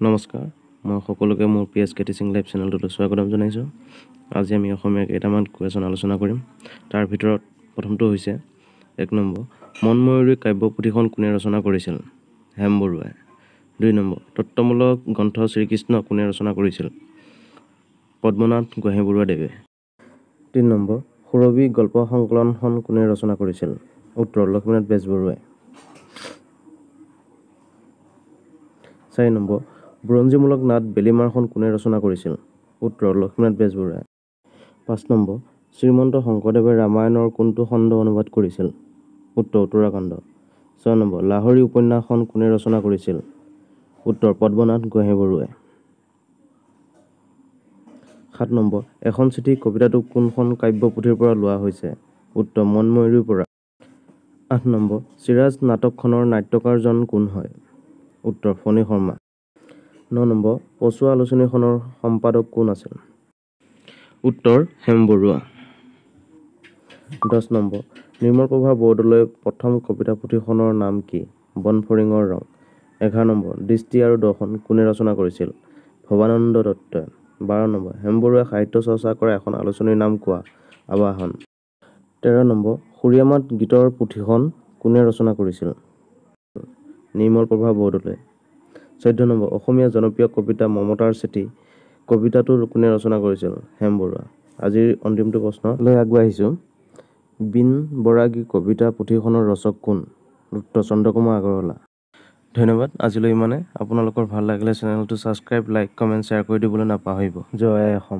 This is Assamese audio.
নমস্কাৰ, মই সকলোকে মোৰ PSK টিচিং লাইভ চেনেলটোলৈ স্বাগতম জনাইছোঁ। আজি আমি অসমীয়া কেইটামান কুৱেশ্যন আলোচনা কৰিম। তাৰ ভিতৰত প্ৰথমটো হৈছে 1 নম্বৰ, মনময়ূৰী কাব্যপুথিখন কোনে ৰচনা কৰিছিল? হেম বৰুৱাই। 2 নম্বৰ, তত্ত্বমূলক গ্ৰন্থ শ্ৰীকৃষ্ণ কোনে ৰচনা কৰিছিল? পদ্মনাথ গোহাঞিবৰুৱাদেৱে। 3 নম্বৰ, সুৰভি গল্প সংকলনখন কোনে ৰচনা কৰিছিল? উত্তৰ, লক্ষ্মীনাথ বেজবৰুৱাই। 4 নম্বৰ, বুৰঞ্জীমূলক নাট বেলিমাৰখন কোনে ৰচনা কৰিছিল? উত্তৰ, লক্ষ্মীনাথ বেজবৰুৱাই। 5 নম্বৰ, শ্ৰীমন্ত শংকৰদেৱে ৰামায়ণৰ কোনটো খণ্ড অনুবাদ কৰিছিল? উত্তৰ, উত্তৰাখণ্ড। 6 নম্বৰ, লাহৰী উপন্যাসখন কোনে ৰচনা কৰিছিল? উত্তৰ, পদ্মনাথ গোহাঞিবৰুৱাই। 7 নম্বৰ, এখন চিঠি কবিতাটো কোনখন কাব্যপুথিৰ পৰা লোৱা হৈছে? উত্তৰ, মনময়ূৰীৰ পৰা। 8 নম্বৰ, চিৰাজ নাটকখনৰ নাট্যকাৰজন কোন হয়? উত্তৰ, ফণী শৰ্মা। 9 নম্বৰ, পছোৱা আলোচনীখনৰ সম্পাদক কোন আছিল? উত্তৰ, হেম বৰুৱা। 10 নম্বৰ, নিৰ্মলপ্ৰভা বৰদলৈৰ প্ৰথম কবিতা পুথিখনৰ নাম কি? বনফৰিঙৰ ৰং। 11 নম্বৰ, দৃষ্টি আৰু দৰ্শন কোনে ৰচনা কৰিছিল? ভৱানন্দ দত্তই। 12 নম্বৰ, হেম বৰুৱাই সাহিত্য চৰ্চা কৰা এখন আলোচনীৰ নাম কোৱা? আৱাহন। 13 নম্বৰ, সুৰীয়া মাত গীতৰ পুথিখন কোনে ৰচনা কৰিছিল? নিৰ্মলপ্ৰভা বৰদলৈ। 14 নম্বৰ, অসমীয়া জনপ্ৰিয় কবিতা মমতাৰ চিঠি কবিতাটো কোনে ৰচনা কৰিছিল? হেম বৰুৱা। আজিৰ অন্তিমটো প্ৰশ্নলৈ আগবাঢ়িছোঁ। বিন বৰাগী কবিতা পুথিখনৰ ৰচক কোন? উত্তৰ, চন্দ্ৰকুমাৰ আগৰৱালা। ধন্যবাদ। আজিলৈ ইমানে। আপোনালোকৰ ভাল লাগিলে চেনেলটো ছাবস্ক্ৰাইব, লাইক, কমেণ্ট, শ্বেয়াৰ কৰি দিবলৈ নাপাহৰিব। জয় অসম।